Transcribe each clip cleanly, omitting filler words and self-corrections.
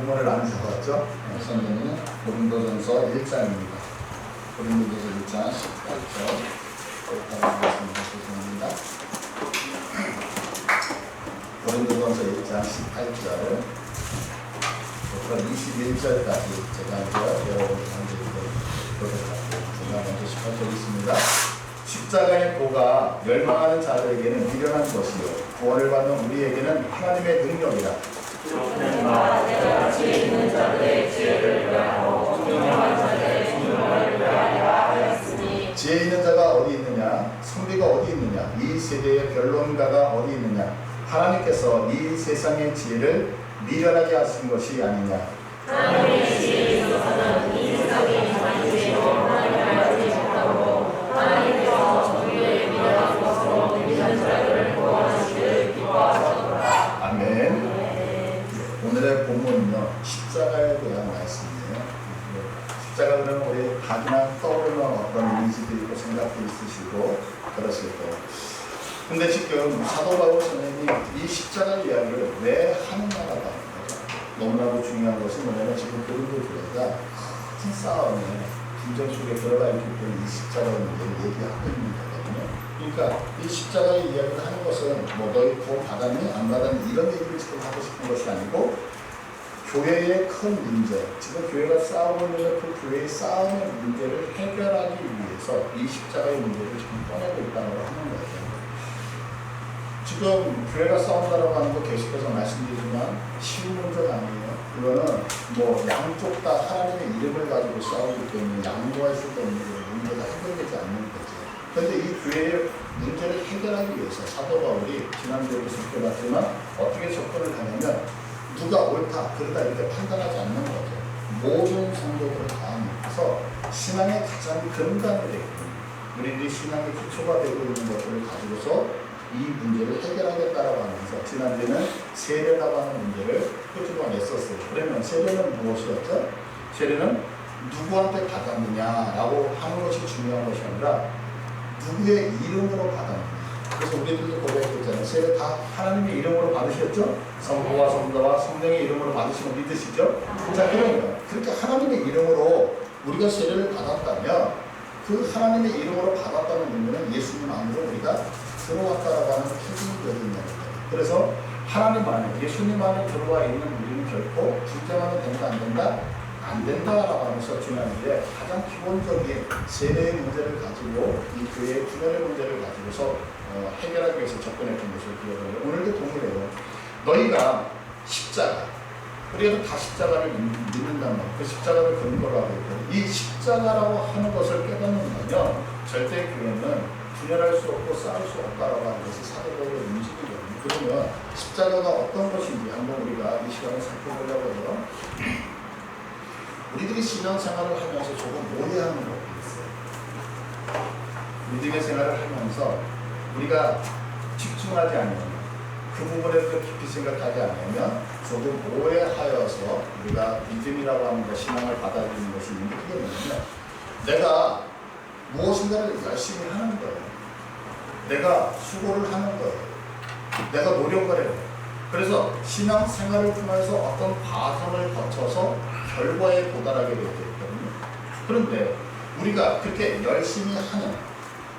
본문을 안 잡았죠? 성경은 고린도전서 1장입니다. 고린도전서 1장 18절 그렇다고 말씀드리겠습니다. 죄송합니다. 고린도전서 1장 18절 부터 21절까지 제가 이제 여러분한테 보도록 제가 먼저 18절 있습니다. 십자가의 보가 멸망하는 자들에게는 미련한 것이요 구원을 받는 우리에게는 하나님의 능력이라. 지혜 있는 자들의 지혜를 위하여 총명한 자들의 총명을 위하여 하였으니. 지혜 있는 자가 어디 있느냐? 선비가 어디 있느냐? 이 세대의 변론가가 어디 있느냐? 하나님께서 이 세상의 지혜를 미련하게 하신 것이 아니냐? 하나님의 지혜에 있어서는 이 세상이 가진 지혜로 하나님을 알지 못하고 하나님께서 정의를 미련한 것으로 미련한 자들을 구원하시기를 기뻐하셨노라. 아멘. 오늘의 본문은요, 십자가에 대한 말씀이에요. 십자가 그러면 우리 각이나 떠오르는 어떤 이미지도 있고 생각도 있으시고 그러실 거예요. 근데 지금 사도 바울 선생님이 이 십자가 이야기를 왜 하느냐가 하는 거죠. 너무나도 중요한 것은 뭐냐면 지금 고린도 교회가 큰 싸움에 분쟁 속에 들어가 있기 때문에 이 십자가 문제를 얘기하고 있는 거거든요. 그러니까 이 십자가의 이야기를 하는 것은 뭐 너희 구원 받았니? 안 받았니? 이런 얘기를 지금 하고 싶은 것이 아니고 교회의 큰 문제, 지금 교회가 싸우고 있는 그 교회의 싸움의 문제를 해결하기 위해서 이 십자가의 문제를 지금 꺼내고 있다고 하는 거예요. 지금 교회가 싸운다라고 하는 거 계속해서 말씀드리지만 쉬운 문제가 아니에요. 그거는 뭐 양쪽 다 하나님의 이름을 가지고 싸우기 때문에 양보할 수도 없는 문제가 해결되지 않는 거죠. 그런데 이 교회의 문제를 해결하기 위해서 사도 바울이 지난주에도 살펴봤지만 어떻게 접근을 하냐면 누가 옳다, 그러다 이렇게 판단하지 않는 거죠. 모든 성도들을 다 믿어서 신앙의 가장 근간이 되고 우리들이 신앙의 기초가 되고 있는 것들을 가지고서 이 문제를 해결하겠다라고 하면서 지난주에는 세례라고 하는 문제를 끄집어냈었어요. 그러면 세례는 무엇이었죠? 세례는 누구한테 받았느냐라고 하는 것이 중요한 것이 아니라 누구의 이름으로 받았느냐. 그래서 우리들도 고백했잖아요. 세례 다 하나님의 이름으로 받으셨죠? 성부와 성자와 성령의 이름으로 받으시면 믿으시죠? 자, 그러면 그렇게 하나님의 이름으로 우리가 세례를 받았다면 그 하나님의 이름으로 받았다는 의미는 예수님 안으로 우리가 들어왔다라고 하는 표준이 되어 있는 거예요. 그래서 하나님 안에, 예수님 안에 들어와 있는 우리는 결코 불평하면 된다, 안 된다? 안 된다라고 하면서 지난주에 가장 기본적인 세례의 문제를 가지고 이 교회의 구별의 문제를 가지고서 해결하기 위해서 접근했던 것을 기억해요. 오늘도 동일해요. 너희가 십자가, 우리가 다 십자가를 믿는단 말이에요. 그 십자가를 근거로 하고 있거든요. 이 십자가라고 하는 것을 깨닫는다면 절대 교회는 분열할 수 없고 싸울 수 없다라고 하는 것이 사도적으로 움직이거든요. 그러면 십자가가 어떤 것인지 한번 우리가 이 시간에 살펴보려고 해요. 우리들이 신앙생활을 하면서 조금 오해하는 것도 있어요. 믿음의 생활을 하면서 우리가 집중하지 않으면 그 부분에 더 깊이 생각하지 않으면 조금 오해하여서 우리가 믿음이라고 하는 것, 신앙을 받아들이는 것이 있는데 그게 뭐냐면 내가 무엇인가를 열심히 하는 거예요. 내가 수고를 하는 거예요. 내가 노력을 해요. 그래서 신앙생활을 통해서 어떤 과정을 거쳐서 결과에 도달하게 되어 있거든요. 그런데 우리가 그렇게 열심히 하는,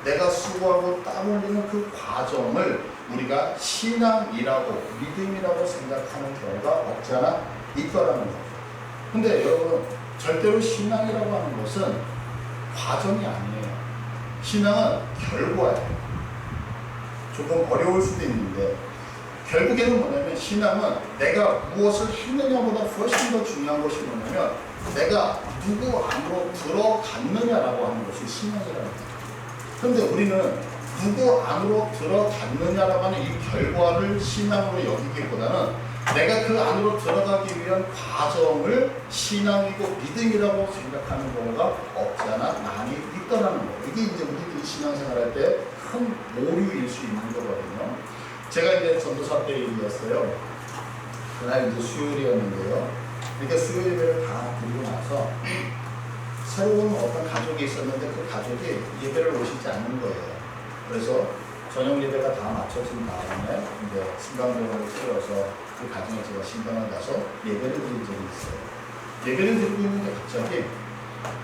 내가 수고하고 땀 흘리는 그 과정을 우리가 신앙이라고, 믿음이라고 생각하는 경우가 없지 않아 있더라는 거죠. 근데 여러분, 절대로 신앙이라고 하는 것은 과정이 아니에요. 신앙은 결과예요. 조금 어려울 수도 있는데 결국에는 뭐냐면 신앙은 내가 무엇을 했느냐보다 훨씬 더 중요한 것이 뭐냐면 내가 누구 안으로 들어갔느냐라고 하는 것이 신앙이라는 거예요. 그런데 우리는 누구 안으로 들어갔느냐라고 하는 이 결과를 신앙으로 여기기보다는 내가 그 안으로 들어가기 위한 과정을 신앙이고 믿음이라고 생각하는 경우가 없지 않아 많이 있더라는 거예요. 이게 이제 우리들이 신앙생활할 때 큰 오류일 수 있는 거거든요. 제가 이제 전도사 때 일이었어요. 그날 이제 수요일이었는데요. 그러니까 수요일 예배를 다 드리고 나서 새로운 어떤 가족이 있었는데 그 가족이 예배를 오시지 않는 거예요. 그래서 저녁 예배가 다 마쳐진 다음에 이제 신강동을 채워서 그 가정에 제가 신방을 가서 예배를 드린 적이 있어요. 예배를 드리고 있는데 갑자기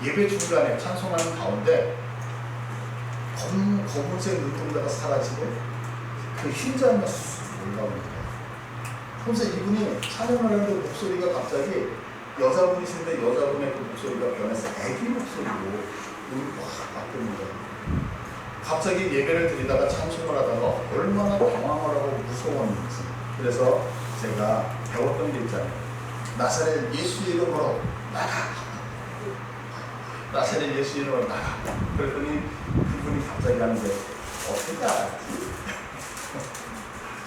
예배 중간에 찬송하는 가운데 검은색 눈동자가 사라지고 그 흰자가 쑥 올라오는 거예요. 그래서 이분이 찬양을 하는데 목소리가 갑자기 여자분이신데 여자분의 그 목소리가 변해서 애기 목소리로 눈이 확 바뀌는 거예요. 갑자기 예배를 드리다가 찬송을 하다가 얼마나 당황을 하고 무서웠는지. 그래서 제가 배웠던 게 있잖아요. 나사렛 예수 이름으로 나가. 나사렛 예수 이름으로 나가. 그랬더니 그분이 갑자기 하는 게 어떻게 알았지?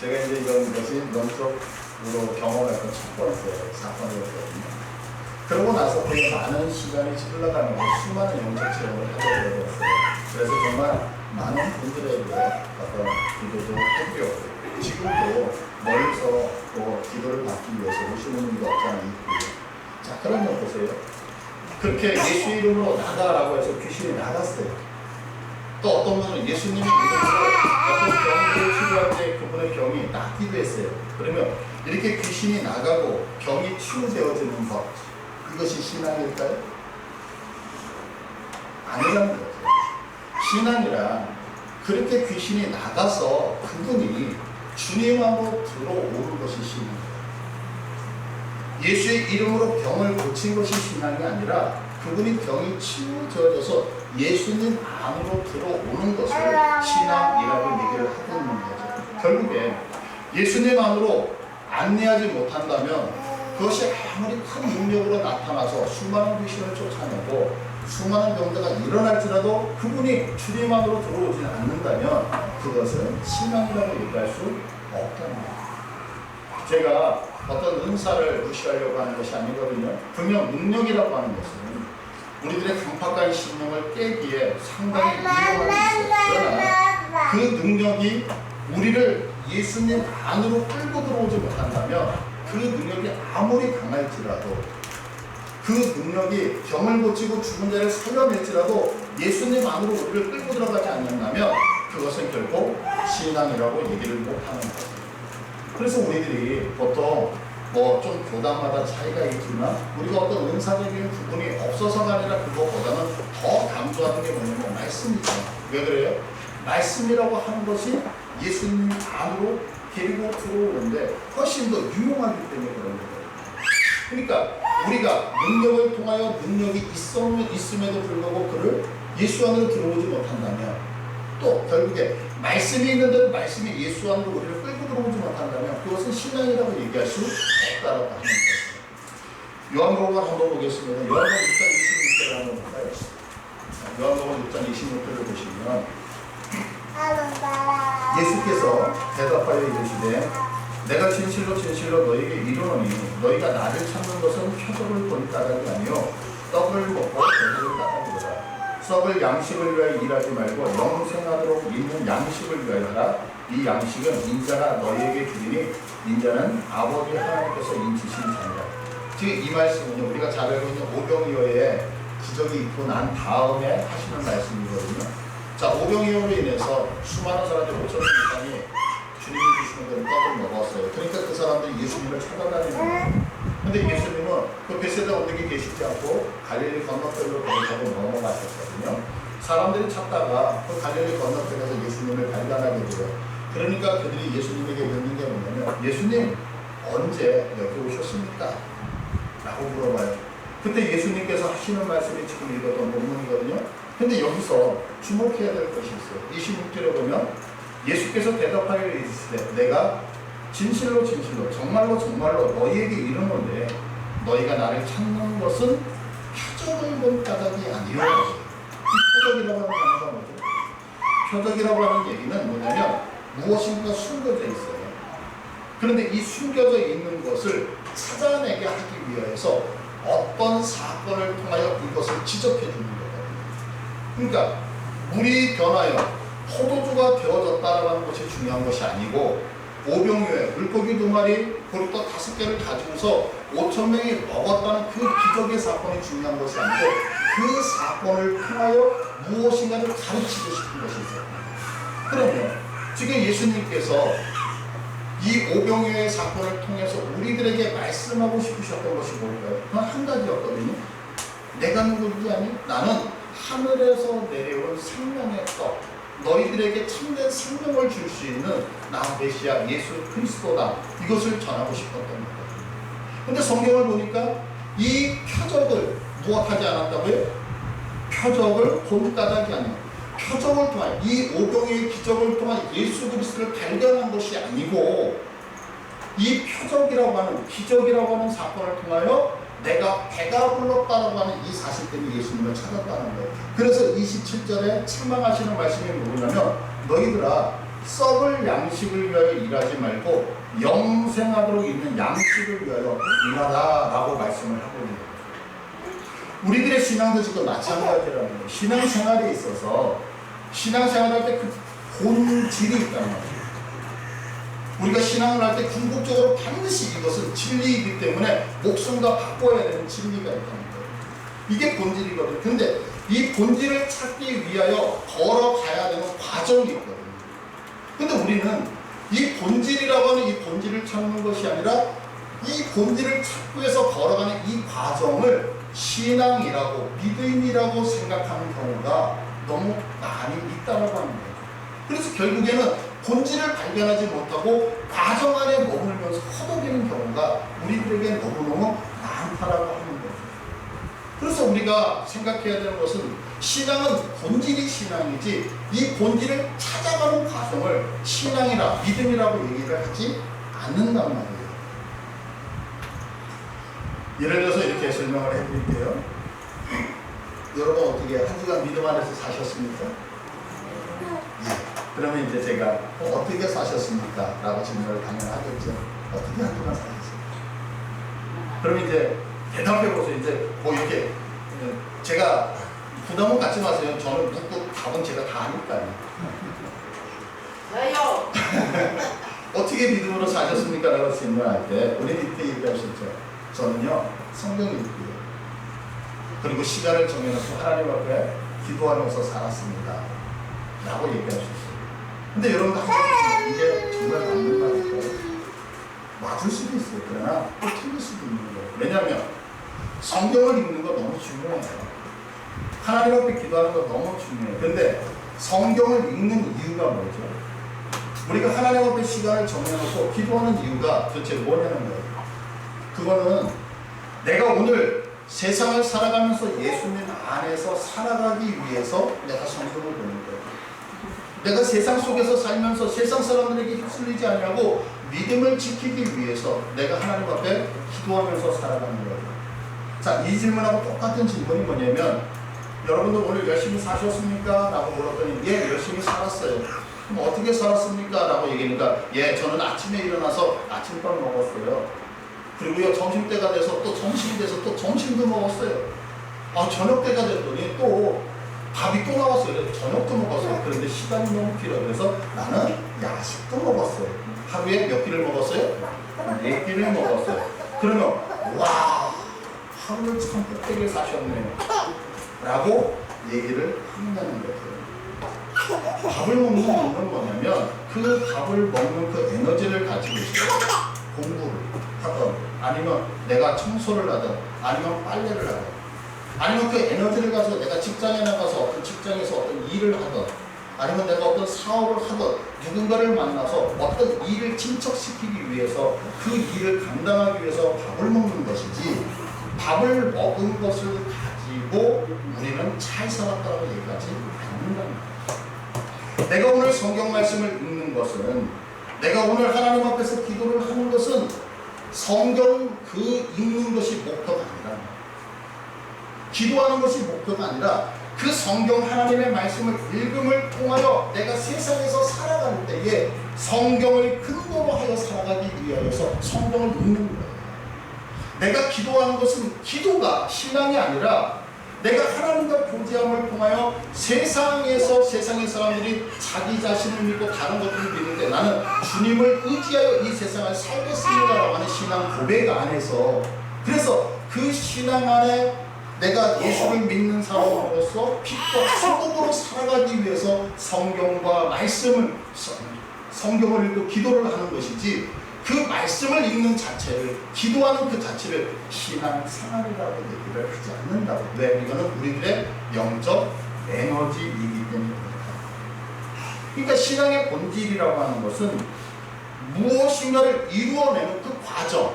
제가 이제 이런 것이 연속으로 경험했던 첫 번째 사건이었거든요. 그러고 나서 되게 많은 시간이 흘러가면서 수많은 영적 체험을 하게 되었어요. 그래서 정말 많은 분들에게 어떤 기도도 했고요. 지금도 멀리서 또 기도를 받기 위해서 오시는 분도 없잖아요. 자, 그러면 보세요. 그렇게 예수 이름으로 나가라고 해서 귀신이 나갔어요. 또 어떤 분은 예수님 이름으로 어떤 병을 치료할 때 그분의 병이 낫기도 했어요. 그러면 이렇게 귀신이 나가고 병이 치유되어지는 것, 이것이 신앙일까요? 아니라는 거죠. 신앙이란 그렇게 귀신이 나가서 그분이 주님하고 들어오는 것이 신앙이에요. 예수의 이름으로 병을 고친 것이 신앙이 아니라 그분이 병이 치유되어져서 예수님 안으로 들어오는 것을 신앙이라고 얘기를 하고 있는 거죠. 결국에 예수님 안으로 안내하지 못한다면 그것이 아무리 큰 능력으로 나타나서 수많은 귀신을 쫓아내고 수많은 병자가 일어날지라도 그분이 주님 안으로 들어오지 않는다면 그것은 신앙이라고 얘기할 수 없다는 거예요. 제가 어떤 은사를 무시하려고 하는 것이 아니거든요. 분명 능력이라고 하는 것은 우리들의 강팍한 신령을 깨기에 상당히 유용한 있어요. 그러나 그 능력이 우리를 예수님 안으로 끌고 들어오지 못한다면 그 능력이 아무리 강할지라도 그 능력이 병을 고치고 죽은 자를 살려낼지라도 예수님 안으로 우리를 끌고 들어가지 않는다면 그것은 결국 신앙이라고 얘기를 못하는 거죠. 그래서 우리들이 보통 좀 교단마다 차이가 있지만 우리가 어떤 은사적인 부분이 없어서가 아니라 그것보다는 더 강조하는 게 뭐냐면 말씀이죠. 왜 그래요? 말씀이라고 하는 것이 예수님 안으로 데리고 들어오는데 훨씬 더 유용하기 때문에 그런 거예요. 그러니까 우리가 능력을 통하여 능력이 있음에도 불구하고 그를 예수 안으로 들어오지 못한다면 또 결국에 말씀이 있는데도 말씀이 예수 안으로 우리를 끌고 들어오지 못한다면 그것은 신앙이라고 얘기할 수 없다라고 하는 것입니다. 요한복음 한번 보겠습니다. 요한복음 6장 26절을 한번 볼까요? 요한복음 6장 26절을 보시면 예수께서 대답하여 이르시되 내가 진실로 진실로 너희에게 이르노니 너희가 나를 찾는 것은 표적을 본 까닭이 아니요 떡을 먹고 배를 까닭이로다. 썩을 양식을 위하여 일하지 말고 영생하도록 있는 양식을 위하여 하라. 이 양식은 인자가 너희에게 주리니 인자는 아버지 하나님께서 인치신 자니라. 지금 이 말씀은요 우리가 잘 알고 있는 오병이어의 기적이 있고 난 다음에 하시는 말씀이거든요. 자, 오병이어로 인해서 수많은 사람들 5,000명 이상이 주님이 주시는 대로 떡을 먹었어요. 그러니까 그 사람들이 예수님을 찾아다니는 거예요. 근데 예수님은 그 베세다 언덕에 계시지 않고 갈릴리 건너편으로 걸어가고 넘어가셨거든요. 사람들이 찾다가 그 갈릴리 건너편에서 예수님을 발견하게 돼요. 그러니까 그들이 예수님에게 묻는 게 뭐냐면 예수님 언제 여기 오셨습니까? 라고 물어봐요. 그때 예수님께서 하시는 말씀이 지금 읽었던 본문이거든요. 근데 여기서 주목해야 될 것이 있어요. 26절에 보면 예수께서 대답하여 이르시되 내가 진실로 진실로 정말로 정말로 너희에게 이르노니 너희가 나를 찾는 것은 표적을 본 까닭이 아니오. 이 표적이라고 하는 단어가 뭐죠? 표적이라고 하는 얘기는 뭐냐면 무엇인가 숨겨져 있어요. 그런데 이 숨겨져 있는 것을 찾아내게 하기 위해서 어떤 사건을 통하여 이것을 지적해 주는 거거든요. 그러니까 물이 변하여 포도주가 되어졌다라고 하는 것이 중요한 것이 아니고 오병이어에 물고기 2마리 그리고 또 5개를 가지고서 5,000명이 먹었다는 그 기적의 사건이 중요한 것이 아니고 그 사건을 통하여 무엇인가를 가르치고 싶은 것이 있어요. 그러면 지금 예수님께서 이 오병이어의 사건을 통해서 우리들에게 말씀하고 싶으셨던 것이 뭘까요? 그건 한 가지였거든요. 내가 누구지 아니? 나는 하늘에서 내려온 생명의 떡, 너희들에게 참된 생명을 줄 수 있는 나 메시아 예수 그리스도다. 이것을 전하고 싶었던 거거든요. 근데 성경을 보니까 이 표적을 무엇하지 않았다고요? 표적을 본까닭이 아니에요. 표적을 통한 이 오병이어의 기적을 통한 예수 그리스도를 발견한 것이 아니고 이 표적이라고 하는 기적이라고 하는 사건을 통하여 내가 배가 불렀다라고 하는 이 사실 때문에 예수님을 찾았다는 거예요. 그래서 27절에 책망하시는 말씀이 뭐냐면 너희들아 썩을 양식을 위하여 일하지 말고 영생하도록 있는 양식을 위하여 일하라라고 말씀을 하고 있는 거예요. 우리들의 신앙도 지금 마찬가지라는 거예요. 신앙생활에 있어서 신앙생활할 때 그 본질이 있단 말이에요. 우리가 신앙을 할 때 궁극적으로 반드시 이것은 진리이기 때문에 목숨과 바꿔야 되는 진리가 있다는 거예요. 이게 본질이거든요. 근데 이 본질을 찾기 위하여 걸어가야 되는 과정이 있거든요. 근데 우리는 이 본질이라고 하는 이 본질을 찾는 것이 아니라 이 본질을 찾기 위해서 걸어가는 이 과정을 신앙이라고 믿음이라고 생각하는 경우가 너무 많이 있다고 하는 거예요. 그래서 결국에는 본질을 발견하지 못하고 과정 안에 머물면서 허덕이는 경우가 우리들에게 너무너무 많다라고 하는 거예요. 그래서 우리가 생각해야 되는 것은 신앙은 본질이 신앙이지 이 본질을 찾아가는 과정을 신앙이라 믿음이라고 얘기를 하지 않는단 말이에요. 예를 들어서 이렇게 설명을 해드릴게요. 여러분 어떻게 한 주간 믿음 안에서 사셨습니까? 예. 그러면 이제 제가 어떻게 사셨습니까? 라고 질문을 당연히 하겠죠. 어떻게 한 주간 사셨습니까? 그러면 이제 대답해보세요. 이제 뭐 이렇게 제가 부담은 갖지 마세요. 저는 묻고 답은 제가 다 하니까요. 왜요? 어떻게 믿음으로 사셨습니까? 라고 질문할 때 우리 이때 얘기하셨죠. 저는요 성경 읽고요. 그리고 시간을 정해놓고 하나님 앞에 기도하면서 살았습니다. 라고 얘기하셨어요. 근데 여러분들 하나님 이게 정말 맞는 말일까요? 맞을 수도 있어요. 그러나 또 틀릴 수도 있는 거예요. 왜냐하면 성경을 읽는 거 너무 중요해요. 하나님 앞에 기도하는 거 너무 중요해요. 근데 성경을 읽는 이유가 뭐죠? 우리가 하나님 앞에 시간을 정해놓고 기도하는 이유가 도대체 뭐냐는 거예요. 그거는 내가 오늘 세상을 살아가면서 예수님 안에서 살아가기 위해서 내가 성경을 보는 거예요. 내가 세상 속에서 살면서 세상 사람들에게 휩쓸리지 않냐고 믿음을 지키기 위해서 내가 하나님 앞에 기도하면서 살아가는 거예요. 자, 이 질문하고 똑같은 질문이 뭐냐면 여러분들 오늘 열심히 사셨습니까? 라고 물었더니 예, 열심히 살았어요. 그럼 어떻게 살았습니까? 라고 얘기하니까 예, 저는 아침에 일어나서 아침밥 먹었어요. 그리고요 점심때가 돼서 또 점심이 돼서 또 점심도 먹었어요. 아, 저녁때가 됐더니 또 밥이 또 나왔어요. 저녁도 먹었어요. 그런데 시간이 너무 길어요. 그래서 나는 야식도 먹었어요. 하루에 몇 끼를 먹었어요? 4끼를 먹었어요. 그러면 와, 하루를 참 빽빽하게 사셨네요 라고 얘기를 한다는 거예요. 밥을 먹는 이유는 뭐냐면 그 밥을 먹는 그 에너지를 가지고 있어요. 공부를 하던 아니면 내가 청소를 하던 아니면 빨래를 하던 아니면 그 에너지를 가지고 내가 직장에 나가서 어떤 직장에서 어떤 일을 하던 아니면 내가 어떤 사업을 하던 누군가를 만나서 어떤 일을 진척시키기 위해서 그 일을 감당하기 위해서 밥을 먹는 것이지 밥을 먹은 것을 가지고 우리는 잘 살았다고 얘기하지 않는다는 거예요. 내가 오늘 성경 말씀을 읽는 것은 내가 오늘 하나님 앞에서 기도를 하는 것은 성경 그 읽는 것이 목표가 아니라 기도하는 것이 목표가 아니라 그 성경 하나님의 말씀을 읽음을 통하여 내가 세상에서 살아갈 때에 성경을 근거로 하여 살아가기 위하여서 성경을 읽는 거예요. 내가 기도하는 것은 기도가 신앙이 아니라 내가 하나님과 교제함을 통하여 세상에서 세상의 사람들이 자기 자신을 믿고 다른 것들을 믿는데 나는 주님을 의지하여 이 세상을 살겠습니다라고 하는 신앙 고백 안에서 그래서 그 신앙 안에 내가 예수를 믿는 사람으로서 빛과 소금으로 살아가기 위해서 성경과 말씀을 성경을 읽고 기도를 하는 것이지 그 말씀을 읽는 자체를, 기도하는 그 자체를 신앙생활이라고 얘기를 하지 않는다고. 왜? 이거는 우리들의 영적 에너지이기 때문입니다. 그러니까 신앙의 본질이라고 하는 것은 무엇인가를 이루어내는 그 과정,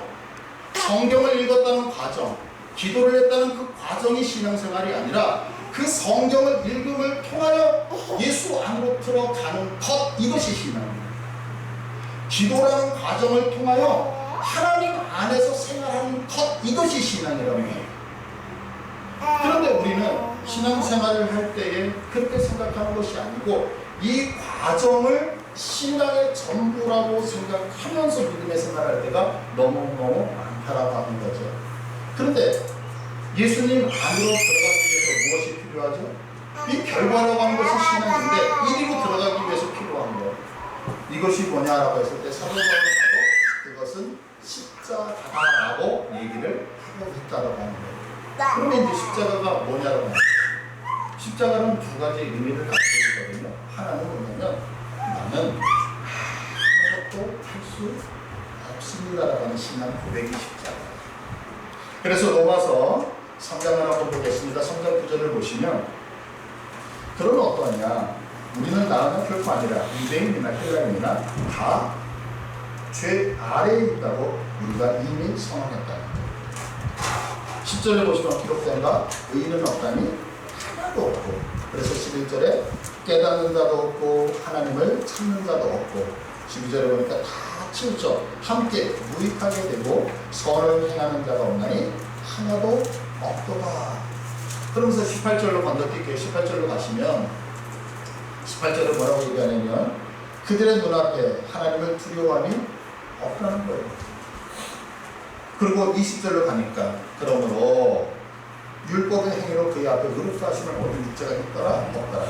성경을 읽었다는 과정, 기도를 했다는 그 과정이 신앙생활이 아니라 그 성경을 읽음을 통하여 예수 안으로 들어가는 것, 이것이 신앙입니다. 기도라는 과정을 통하여 하나님 안에서 생활하는 것, 이것이 신앙이라고 해요. 그런데 우리는 신앙생활을 할 때에 그렇게 생각하는 것이 아니고 이 과정을 신앙의 전부라고 생각하면서 믿음의 생활할 때가 너무너무 많다라고 하는 거죠. 그런데 예수님 안으로 들어가기 위해서 무엇이 필요하죠? 이 결과라고 하는 것이 신앙인데 이리로 들어가기 위해서 필요한 거, 이것이 뭐냐라고 했을 때 사도바울은 바로 그것은 십자가라고 얘기를 하고 있다라고 하는 거예요. 그러면 이제 십자가가 뭐냐라고 하는 거예요. 십자가는 두 가지 의미를 갖고 있거든요. 하나는 뭐냐면 나는 아무것도 할 수 없습니다라고 하는 신앙 고백이 십자가. 그래서 로마서 3장을 한번 보겠습니다. 3장 9절을 보시면 그러면 어떠하냐, 우리는 나는 결코 아니라 유대인이나 헬라인이나 다 죄 아래에 있다고 우리가 이미 선언했다. 10절에 보시면 기록된다. 의인은 없다니 하나도 없고, 그래서 11절에 깨닫는 자도 없고 하나님을 찾는 자도 없고, 12절에 보니까 다 치우쳐 함께 무익하게 되고 선을 행하는 자가 없나니 하나도 없도다. 그러면서 18절로 건너뛸게요. 18절로 가시면 18절에 뭐라고 얘기하냐면 그들의 눈앞에 하나님을 두려워함이 없다는 거예요. 그리고 20절로 가니까 그러므로 율법의 행위로 그의 앞에 의롭다 하시는 모든 육체가 있더라 없더라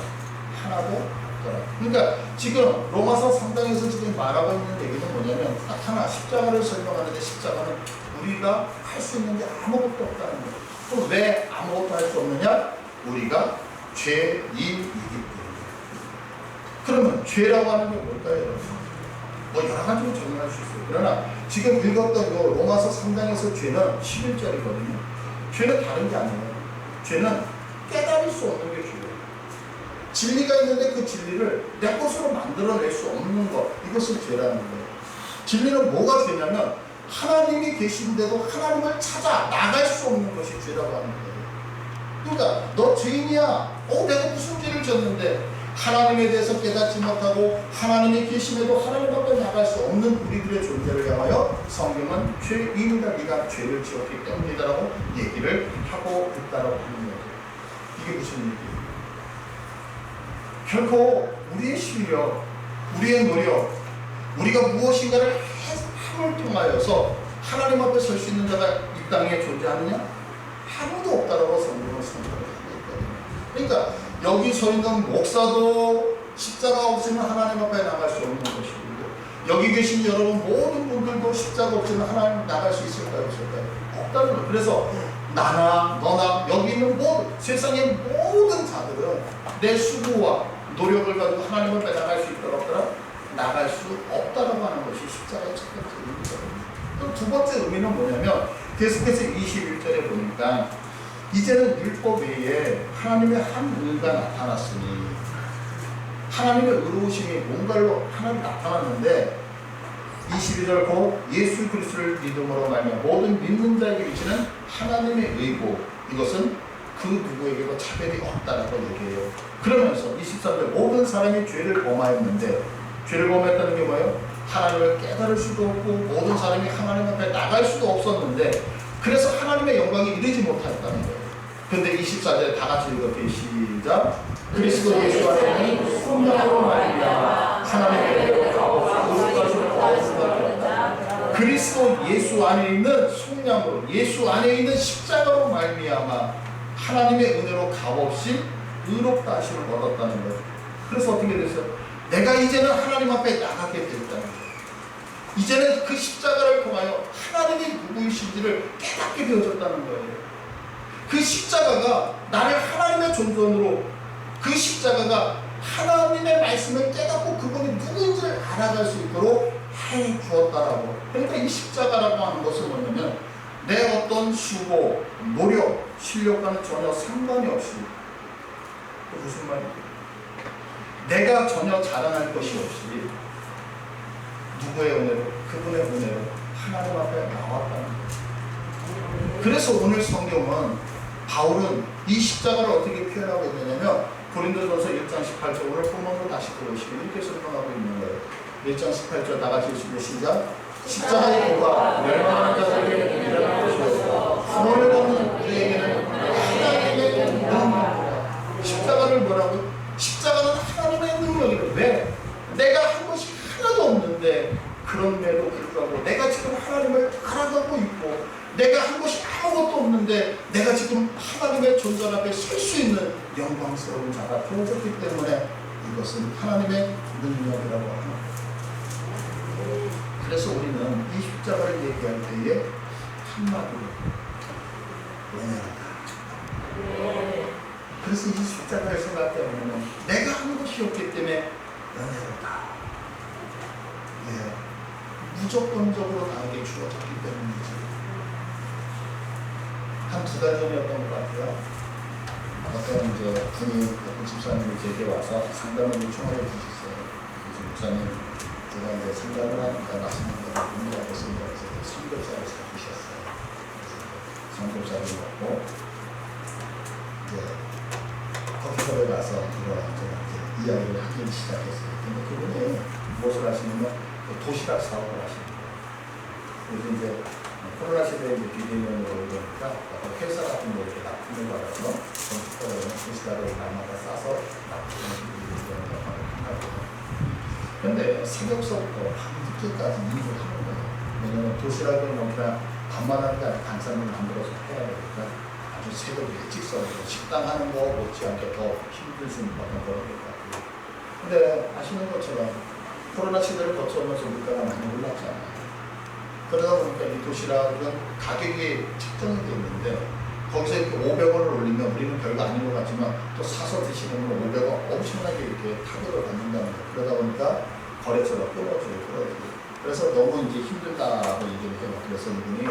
하나도 없더라. 그러니까 지금 로마서 3장에서 지금 말하고 있는 얘기는 뭐냐면 딱 하나, 십자가를 설명하는데 십자가는 우리가 할 수 있는 게 아무것도 없다는 거예요. 그럼 왜 아무것도 할 수 없느냐? 우리가 죄인이기 때문에. 그러면 죄라고 하는 게 뭘까요, 여러분? 뭐 여러 가지로 적용할 수 있어요. 그러나 지금 읽었던 요 로마서 3장에서 죄는 11절이거든요. 죄는 다른 게 아니에요. 죄는 깨달을 수 없는 게 죄예요. 진리가 있는데 그 진리를 내 것으로 만들어낼 수 없는 것, 이것은 죄라는 거예요. 진리는 뭐가 죄냐면 하나님이 계신데도 하나님을 찾아 나갈 수 없는 것이 죄라고 하는 거예요. 그러니까 너 죄인이야. 내가 무슨 죄를 졌는데, 하나님에 대해서 깨닫지 못하고 하나님이 계심에도 하나님 앞에 나갈 수 없는 우리들의 존재를 향하여 성경은 죄인이다, 네가 죄를 지었기 때문이다라고 얘기를 하고 있다라고 하는 거예요. 이게 무슨 얘기예요? 결코 우리의 실력, 우리의 노력, 우리가 무엇인가를 함을 통하여서 하나님 앞에 설 수 있는 자가 이 땅에 존재하느냐? 아무도 없다라고 성경은 선포를 하고 있거든요. 그러니까 여기 서 있는 목사도 십자가 없이는 하나님 앞에 나갈 수 없는 것이고, 여기 계신 여러분 모든 분들도 십자가 없이는 하나님 나갈 수 있을까요? 없을까요? 없다는 거예요. 그래서 나나 너나 여기 있는 세상의 모든 자들은 내 수고와 노력을 가지고 하나님 앞에 나갈 수 있더라 없더라? 나갈 수 없다라고 하는 것이 십자가의 첫 번째 의미거든요. 또 두 번째 의미는 뭐냐면 계속해서 21절에 보니까 이제는 율법 외에 하나님의 한 의가 나타났으니, 하나님의 의로우심이 뭔가로 하나님 나타났는데 22절 곧 예수 그리스도를 믿음으로 말미암아 모든 믿는 자에게 이르시는 하나님의 의고, 이것은 그 누구에게도 차별이 없다라고 얘기해요. 그러면서 23절 모든 사람이 죄를 범하였는데, 죄를 범했다는 게 뭐예요? 하나님을 깨달을 수도 없고 모든 사람이 하나님 앞에 나갈 수도 없었는데, 그래서 하나님의 영광이 이르지 못했다는 거예요. 근데 24절에 다 같이 읽어볼게요. 시작. 그리스도 예수 안에 있는 성령으로 말미암아 하나님의 은혜로 값없이 그리스도 예수 안에 있는 성령으로, 예수 안에 있는 십자가로 말미암아 하나님의 은혜로 값없이 의롭다 하심을 얻었다는 거예요. 그래서 어떻게 됐어요? 내가 이제는 하나님 앞에 나가게 됐다는 거예요. 이제는 그 십자가를 통하여 하나님이 누구이신지를 깨닫게 되어졌다는 거예요. 그 십자가가 나를 하나님의 존전으로, 그 십자가가 하나님의 말씀을 깨닫고 그분이 누구인지를 알아갈 수 있도록 해 주었다라고. 그러니까 이 십자가라고 하는 것은 뭐냐면 내 어떤 수고, 노력, 실력과는 전혀 상관이 없이, 무슨 말이에요? 내가 전혀 자랑할 것이 없이 누구의 은혜로? 그분의 은혜로 하나님 앞에 나왔다는 거예요. 그래서 오늘 성경은 바울은 이 십자가를 어떻게 표현하고 있느냐면 고린도전서 1장 18절, 오늘 본문으로 다시 들어오시면 이렇게 설명하고 있는 거예요. 1장 18절 다 같이 읽으시면 시작. 십자가의 도가 멸망한 자들에게 일어난 것이었고 구원을 받는 우리에게는 하나님의 능력이라. 십자가를 뭐라고? 십자가는 하나님의 능력이래. 왜? 내가 한 것이 하나도 없는데 그런데도 불구하고 내가 지금 하나님을 알아가고 있고 내가 한 것이 아무것도 없는데 내가 지금 하나님의 존재 앞에 설 수 있는 영광스러운 자가 되어졌기 때문에 이것은 하나님의 능력이라고 하는 거예요. 그래서 우리는 이 십자가를 얘기할 때에 한마디로 은혜로다. 그래서 이 십자가를 생각할 때 보면 내가 한 것이 없기 때문에 은혜로다. 예, 무조건적으로 나에게 주어졌기 때문이지. 한 두 달 전이었던 것 같아요. 어떤 분이, 어떤 집사님이 제게 와서 상담을 요청을 해주셨어요. 그래서 목사님, 제가 상담을 하니까 맛있는 거 너무 먹었습니다. 그래서 삼겹살을 사주셨어요. 삼겹살을 먹고, 커피숍에 가서 이야기를 하기 시작했어요. 근데 그분이 무엇을 하시냐면 도시락 사업을 하시는 거예요. 그래서 코로나 시대에 비대면으로 오니까 회사 같은 거 이렇게 납품을 받아서 도시락을 날마다 싸서 납품을 한다고. 근데 새벽서부터 밤늦게까지 일을 하는 거예요. 왜냐면 도시락을 그냥 밥만 하는 게 아니라 간단히 만들어서 해야 되니까 아주 새벽 일찍 써서 식당 하는 거 못지않게 더 힘들 수 있는 그런 것 같아요. 근데 아시는 것처럼 코로나 시대를 거쳐오면서 물가가 많이 올랐잖아요. 그러다 보니까 이 도시락은 가격이 책정이 되어 있는데 거기서 이렇게 500원을 올리면 우리는 별거 아닌 것 같지만 또 사서 드시는 건 500원 엄청나게 이렇게 타격을 받는다는 거예요. 그러다 보니까 거래처가 끊어져요. 그래서 너무 이제 힘들다라고 얘기를 해요. 그래서 이분이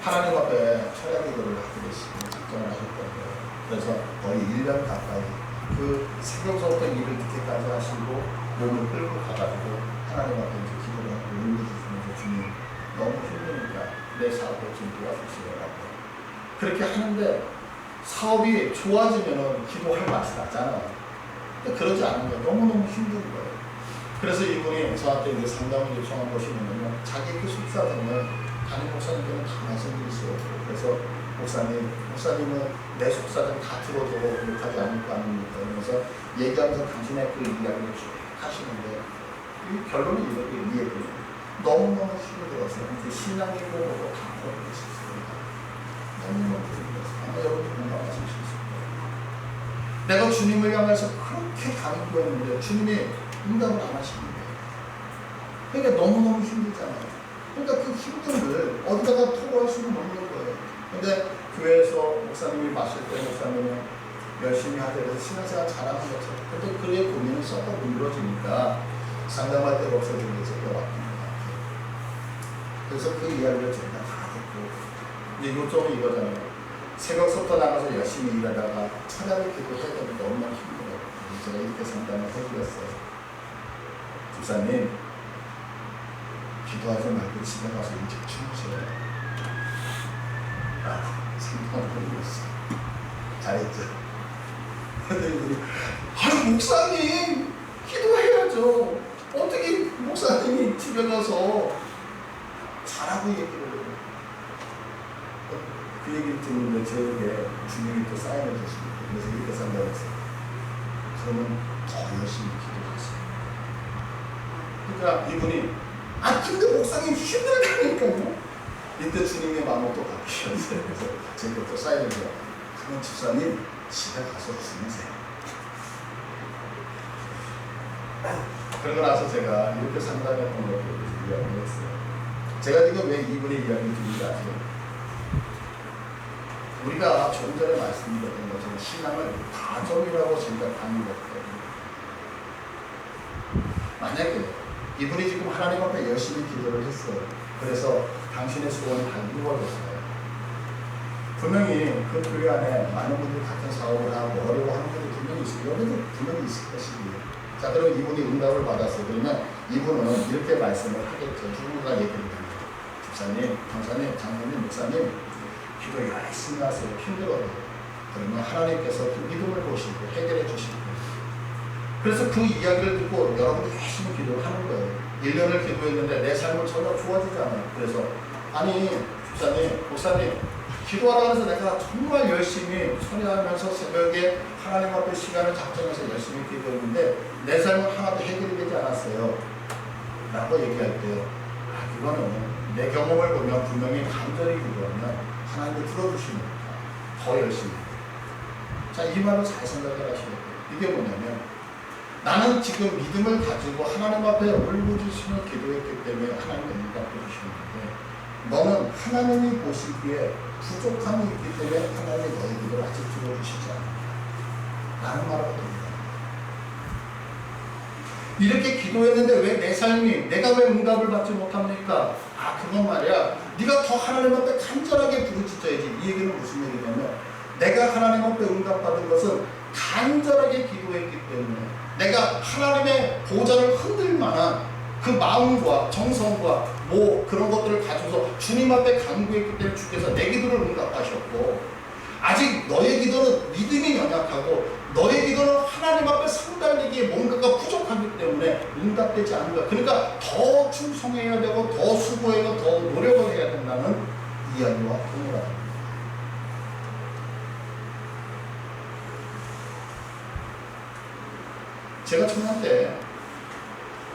하나님 앞에 철야 기도를 하기로 작정을 하셨거든요. 그래서 거의 1년 가까이 그 새벽서부터 일을 늦게까지 하시고 몸을 끌고 가가지고 하나님 앞에 이제 기도를 하고 올려주시면서 주님 너무 힘드니까 내 사업을 좀 도와주시더라고요. 그렇게 하는데 사업이 좋아지면은 기도할 맛이 나잖아요. 근데 그러지 않은 거예요. 너무너무 힘든 거예요. 그래서 이분이 저한테 이제 상담을 요청한 것이 뭐냐면 자기 그 속사정을 담임 목사님께는 다 말씀드릴 수 없고 그래서 목사님은 내 속사정 다 들어도 욕하지 않을 거 아닙니까? 그러면서 얘기하면서 당신의 그 이야기를 쭉 하시는데 이 결론은 이렇게 이해돼요. 너무너무 힘들어서 신앙의 공부도 다 어려울 수 있습니다. 너무너무 힘들어서 아마 여러분도 공감하실 수 있습니다. 내가 주님을 향해서 그렇게 간구했는데 주님이 응답을 안 하시는 거예요. 그러니까 너무너무 힘들잖아요. 그러니까 그 힘듦을 어디다가 토로할 수는 없는 거예요. 근데 교회에서 목사님이 마실 때 목사님은 열심히 하더라도 신앙생활 잘하는 것처럼 근데 그의 고민은 썩어 문드러지니까 상담할 데가 없어서 이제 껴왔습니다. 그래서 그 이야기를 제가 다 듣고 이제 요점은 이거잖아요. 새벽부터 나가서 열심히 일하다가 찬양을 기도해야 되니까 얼마나 힘들어요. 제가 이렇게 상담을 해드렸어요. 집사님 기도하지 말고 집에 가서 일찍 주무세요. 라고 상담을 해드렸어요. 잘했죠? 근데 이분이 아니 목사님 기도해야죠. 어떻게 목사님이 집에 가서 잘하고 얘기를 해요. 그 얘기를 듣는데 제게 주님이 또 사인을 주십니다. 그래서 이렇게 상담했어요. 그러면 더 열심히 기도하세요. 그러니까 이분이 근데 목사님 힘들다니까요. 이때 주님의 마음을 또 바뀌셨어요. 그래서 제가 또 사인을 해요. 그러면 집사님 집에 가서 주무세요. 그러고 나서 제가 이렇게 상담했던 것을 이야기를 했어요. 제가 지금 왜 이분의 이야기를 드리는지 아세요? 우리가 조금 전에 말씀드렸던 것처럼 신앙을 가정이라고 생각하는 것들 만약에 이분이 지금 하나님 앞에 열심히 기도를 했어요. 그래서 당신의 소원이 다 이루어졌어요. 분명히 그 교회 안에 많은 분들이 같은 사업을 하고 어려워하는 분들이 분명히 있어요. 여기도 분명히 있을 것이고요. 자, 그럼 이분이 응답을 받았어요. 그러면 이분은 이렇게 말씀을 하겠죠. 누군가 얘기를 합니다. 집사님, 강사님, 장로님, 목사님, 기도 열심히 하세요. 힘들어요. 그러면 하나님께서 그 믿음을 보시고 해결해 주실 거예요. 그래서 그 이야기를 듣고 여러분이 열심히 기도를 하는 거예요. 1년을 기도했는데 내 삶은 전혀 좋아지지 않아요. 그래서 아니 집사님, 목사님 기도하라 해서 내가 정말 열심히 설교하면서 새벽에 하나님 앞에 시간을 작정해서 열심히 기도했는데 내 삶은 하나도 해결이 되지 않았어요 라고 얘기할 때요, 이거는 내 경험을 보면 분명히 간절히 기도하면 하나님이 들어주십니다. 더 열심히. 자, 이 말을 잘 생각을 하셔야 돼요. 이게 뭐냐면 나는 지금 믿음을 가지고 하나님 앞에 울부짖으며 기도했기 때문에 하나님이 응답해 주시는데 너는 하나님이 보시기에 부족함이 있기 때문에 하나님이 너의 기도를 아직 들어주시지 않는다 라는 말을 합니다. 이렇게 기도했는데 왜 내 삶이 내가 왜 응답을 받지 못합니까? 그건 말이야, 네가 더 하나님 앞에 간절하게 부르짖어야지. 이 얘기는 무슨 얘기냐면 내가 하나님 앞에 응답받은 것은 간절하게 기도했기 때문에 내가 하나님의 보좌를 흔들 만한 그 마음과 정성과 그런 것들을 가져서 주님 앞에 간구했기 때문에 주께서 내 기도를 응답하셨고, 아직 너의 기도는 믿음이 연약하고 너의 기도는 하나님 앞에 상달리기에 뭔가가 부족하기 때문에 응답되지 않는 거야. 그러니까 더 충성해야 되고 더 수고해야 더 노력을 해야 된다는 이야기와 동일하다. 제가 청년 때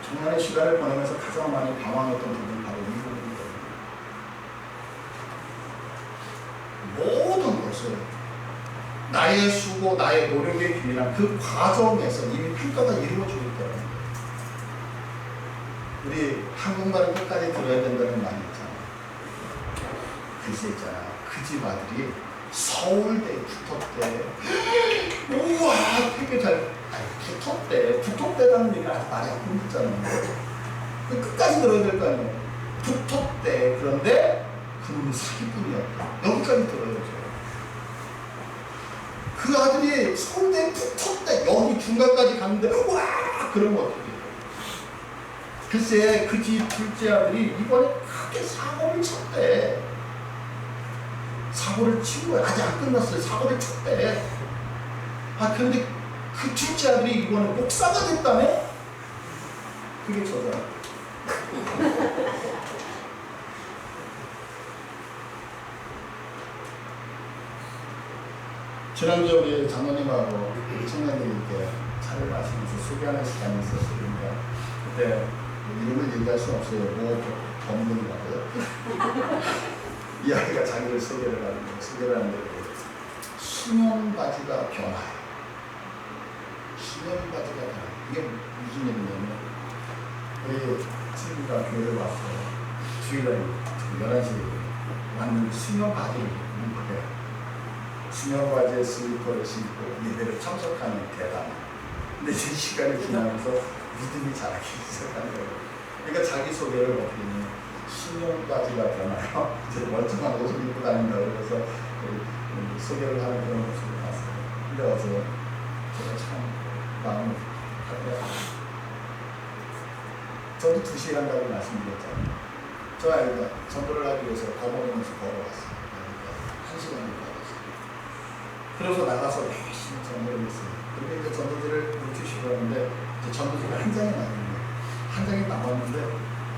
청년의 시간을 보내면서 가장 많이 당황했던 부분은 바로 이 부분이거든요. 모든 것을 나의 수고, 나의 노력에 기인한 그 과정에서 이미 평가가 이루어지기 때문에 우리 한국말은 끝까지 들어야 된다는 말이 있잖아. 글쎄 있잖아. 그 집 아들이 서울대 붙었대. 우와, 되게 잘. 붙었대라는 얘기가 아직 말이 안 끊겼잖아요. 끝까지 들어야 될 거 아니에요. 붙었대. 그런데 그놈이 사기꾼이었다. 여기까지 들어야죠. 그 아들이 서울대에 붙었대. 여기 중간까지 갔는데 와! 그러면 어떻게 해요? 글쎄 그 집 둘째 아들이 이번에 크게 사고를 쳤대. 사고를 친 거야. 아직 안 끝났어요. 사고를 쳤대. 근데 그 둘째 아들이 이번에 목사가 됐다네? 그게 저잖아. 지난주에 우리 장로님하고 청년들이 이렇게 차를 마시면서 소개하는 시간이 있었어요. 그러니까 그때 이름을 얘기할 수 없어요. 범문이라고요. 이 아이가 자기를 소개를 하는데 수면 바지가 변화해요. 수면 바지가 변화. 이게 무슨 얘기냐면 우리 친구가 교회를 왔어요. 주일날 11시에 왔는데 수면 바지를 입는 거예요. 수면 바지에 슬리퍼를 신고 예배를 참석하는 대담. 근데 이 시간이 지나면서 믿음이 자라기 시작한 거예요. 그러니까 자기 소개를 어떻게 했냐면 수면 바지가 변화요. 이제 멀쩡한 옷을 입고 다닌다고 그래서 소개를 하는 그런 모습을 봤어요. 근데 어제 제가 참 마음이 답답해요. 저도 2시에 한다고 말씀드렸잖아요. 저 아이가 전도를 하기 위해서 걸어오면서 걸어왔어요. 1시간을 걸었어요. 그래서 나가서 열심히 전도를 했어요. 그리고 이제 전도지를 묻히시고 하는데 전도지가 한 장이 나왔는데 한 장이 남았는데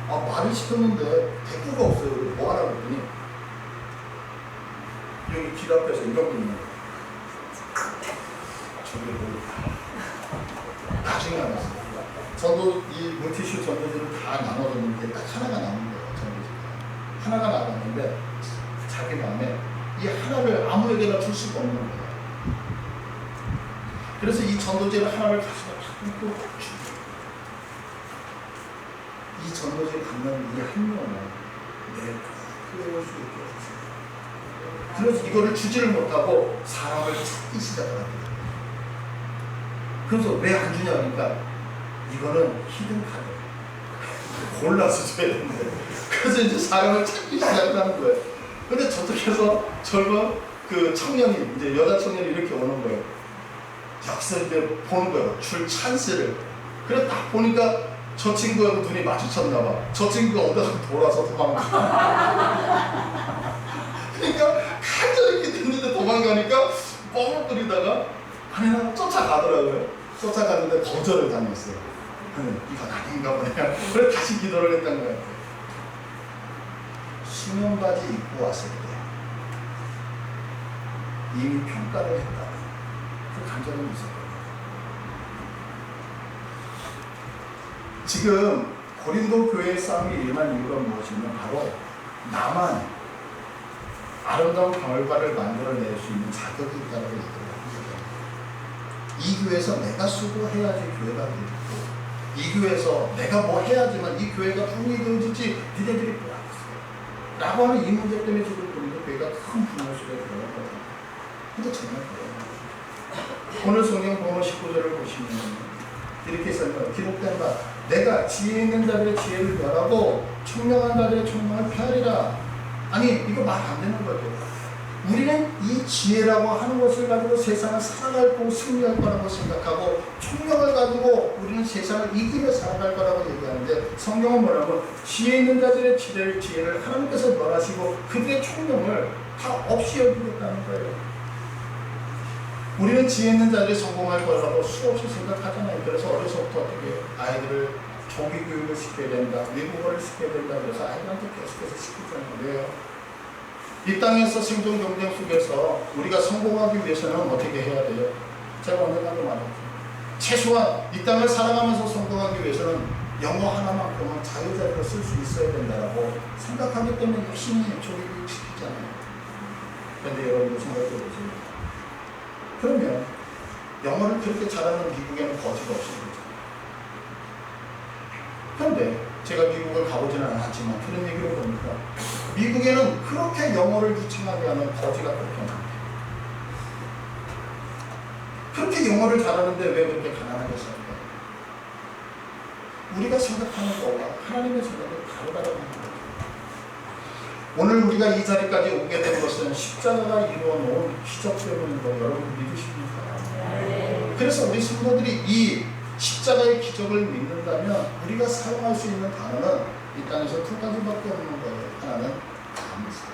말을 시켰는데 대꾸가 없어요. 뭐 하라고 했더니 여기 길 앞에서 이러고 있는 거예요. 저게 뭘까? 나중에 알았어요. 저도 이 물티슈 전도지를 다 나눠줬는데 딱 하나가 남은 거예요. 전도지가 하나가 남았는데 자기 마음에 이 하나를 아무에게나 줄 수가 없는 거예요. 그래서 이 전도지를 하나를 가지고 탁 끊고 주고 이 전도지를 갖는 이 한 명은 내가 끌어올 수 있게 해주세요. 그래서 이거를 주지를 못하고 사람을 찾기 시작을 합니다. 그래서 왜 안 주냐 그러니까 이거는 히든 카드. 골라서 줘야 되는데. 그래서 이제 사람을 찾기 시작하는 거예요. 근데 저쪽에서 젊은 그 청년이, 이제 여자 청년이 이렇게 오는 거예요. 여기서 이제 보는 거예요. 줄 찬스를. 그래 딱 보니까 저 친구하고 눈이 마주쳤나 봐. 저 친구가 오다가 돌아서 도망가. 그러니까 간절히 이렇게 됐는데 도망가니까 뻥뻥거리다가 아내랑 쫓아가더라고요. 쫓아갔는데 거절을 당했어요. 이건 아닌가 보네요. 그래 다시 기도를 했던 거예요. 수면 바지 입고 왔을 때 이미 평가를 했다. 그 간절함이 있었거든요. 지금 고린도 교회의 싸움이 일어난 이유가 무엇이냐면 바로 나만 아름다운 결과를 만들어낼 수 있는 자격이 있다고 얘기를 합니다. 이 교회에서 내가 수고해야지 교회가 되고, 이 교회에서 내가 뭐 해야지만 이 교회가 분위기 되어지지 니네들이 뭐 하겠어요? 라고 하는 이 문제 때문에 지금 고린도 교회가 큰 분열 속에 들어갔거든요. 근데 정말 그래요. 오늘 성경 보면 19절을 보시면 이렇게 써요. 기록된 바 내가 지혜 있는 자들의 지혜를 멸하고 총명한 자들의 총명을 폐하리라. 아니 이거 말 안 되는 거죠. 우리는 이 지혜라고 하는 것을 가지고 세상을 살아갈 거고 승리할 거라고 생각하고, 총명을 가지고 우리는 세상을 이기며 살아갈 거라고 얘기하는데, 성경은 뭐냐면 지혜 있는 자들의 지혜를 하나님께서 멸하시고 그들의 총명을 다 없이 여기겠다는 거예요. 우리는 지혜 있는 자들이 성공할 거라고 수없이 생각하잖아요. 그래서 어려서부터 어떻게 아이들을 조기 교육을 시켜야 된다, 외국어를 시켜야 된다, 그래서 아이들한테 계속해서 시키잖아요. 왜요? 이 땅에서 생존 경쟁 속에서 우리가 성공하기 위해서는 어떻게 해야 돼요? 제가 언젠가도 말했죠. 최소한 이 땅을 살아가면서 성공하기 위해서는 영어 하나만큼은 자유자재로 쓸 수 있어야 된다고 생각하기 때문에 열심히 조기 교육 시키잖아요. 그런데 여러분도 생각해 보세요. 그러면 영어를 그렇게 잘하는 미국에는 거지가 없습니다. 그런데 제가 미국을 가보지는 않았지만 그런 얘기를 보니까 미국에는 그렇게 영어를 유창하게 하는 거지가 그렇게 많아요. 그렇게 영어를 잘하는데 왜 그렇게 가난하게 살까요? 우리가 생각하는 거와 하나님의 생각이 다르다고 하는 거죠. 오늘 우리가 이 자리까지 오게 된 것은 십자가가 이루어놓은 기적 때문인 거 여러분 믿으십니까? 네. 그래서 우리 성도들이 이 십자가의 기적을 믿는다면 우리가 사용할 수 있는 단어는 이 땅에서 두 가지밖에 없는 거예요. 하나는 감사,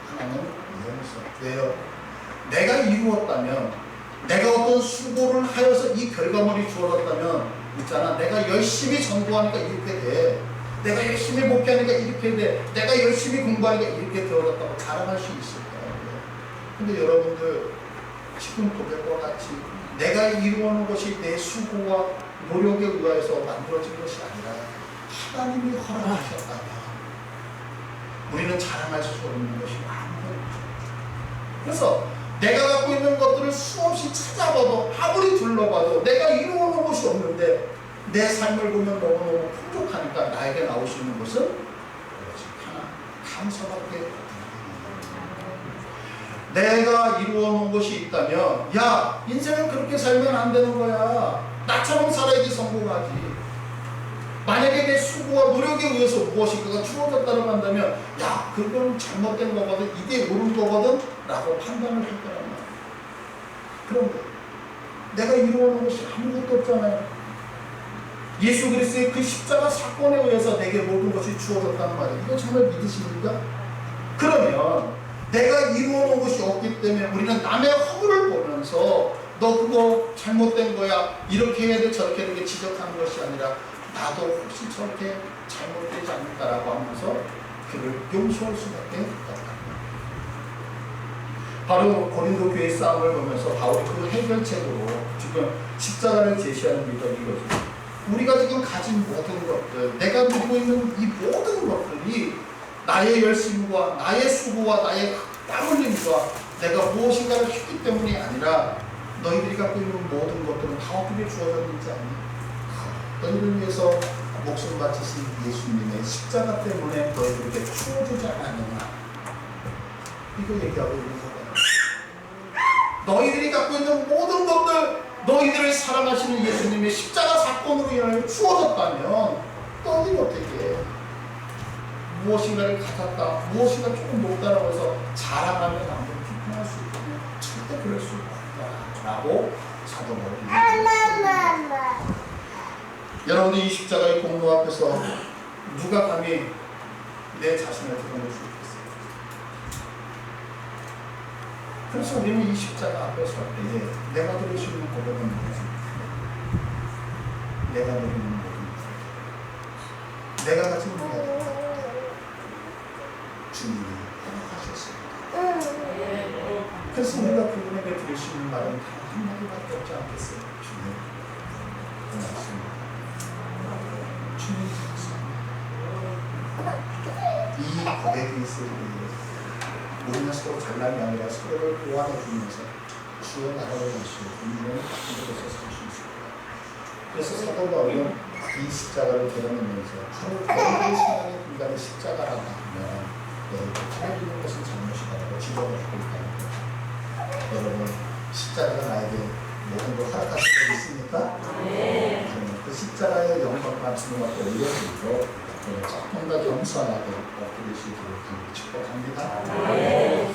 하나는 용서. 왜요? 내가 이루었다면, 내가 어떤 수고를 하여서 이 결과물이 주어졌다면, 있잖아, 내가 열심히 전도하니까 이렇게 돼, 내가 열심히 목회하니까 이렇게 돼, 내가 열심히 공부하니까 이렇게 되어졌다고 자랑할 수 있을 거예요. 근데 여러분들 지금 고백과 같이 내가 이루어놓은 것이 내 수고와 노력에 의해서 만들어진 것이 아니라 하나님이 허락하셨다면 우리는 자랑할 수 없는 것이 아무것도 없어요. 그래서 내가 갖고 있는 것들을 수없이 찾아봐도, 아무리 둘러봐도 내가 이루어놓은 것이 없는데 내 삶을 보면 너무너무 풍족하니까 나에게 나올 수 있는 것은 하나, 감사밖에 없다. 내가 이루어놓은 것이 있다면, 야, 인생은 그렇게 살면 안 되는 거야. 나처럼 살아야지 성공하지. 만약에 내 수고와 노력에 의해서 무엇인가가 주어졌다고 한다면, 야, 그건 잘못된 거거든, 이게 옳은 거거든 라고 판단을 할 거란 말이야. 그런데 내가 이루어놓은 것이 아무것도 없잖아요. 예수 그리스도의 그 십자가 사건에 의해서 내게 모든 것이 주어졌다는 말이에요. 이거 정말 믿으십니까? 그러면 내가 이루어놓은 것이 없기 때문에 우리는 남의 허물을 보면서 너 그거 잘못된 거야, 이렇게 해야 돼, 저렇게 해야 돼 지적하는 것이 아니라 나도 혹시 저렇게 잘못되지 않을까라고 하면서 그를 용서할 수밖에 없다. 바로 고린도 교회의 싸움을 보면서 바울이 그 해결책으로 지금 십자가를 제시하는 미덕이 이거죠. 우리가 지금 가진 모든 것들, 내가 누리고 있는 이 모든 것들이 나의 열심과 나의 수고와 나의 땀 흘림과 내가 무엇인가를 했기 때문이 아니라 너희들이 갖고 있는 모든 것들은 다 어떻게 주어졌는지 아니? 너희들 위해서 목숨 바치신 예수님의 십자가 때문에 너희들에게 주어지지 않았느냐? 이거 얘기하고 있는 거예요. 너희들이 갖고 있는 모든 것들, 너희들을 사랑하시는 예수님의 십자가 사건으로 인하여 주어졌다면 너희들이 어떻게 해? 무엇인가를 가졌다, 무엇인가 조금 높다라고 해서 자랑하면 안 되고 비판할 수 있거든요. 절대 그럴 수 없다라고 사도 바울이 여러분들 이 십자가의 공로 앞에서 누가 감히 내 자신을 드러낼 수 있겠어요? 그래서 우리는 이 십자가 앞에 설 때에 내가 드릴 수 있는 고백은 뭐지? 내가 드리는 모든 것, 내가 가진 모든 주님이 허락하셨습니다. 그래서 우리가 그분에게 드릴 수 있는 말은 단 한마디밖에 없지 않겠어요? 주님 고맙습니다. 주님 감사합니다. 이 고백이 있을 때에 우리는 서로 잘남이 아니라 서로를 보완해 주면서 주의 나라를 이시고 분명히 같은 곳에서 살 수 있습니다. 그래서 사도 바울은 이 십자가를 드러내면서 주를 거룩한 신앙의 분간의 십자가라고 하면 차려 있는 것은 잘못이다라고 지적을 하고 있다는 거죠. 여러분, 십자가가 나에게 모든 걸 허락하신 적 있습니까? 네. 그 십자가의 영광만 주님 앞에 올려드리고 조금 더 겸손하게 엎드릴 수 있도록 축복합니다. 네.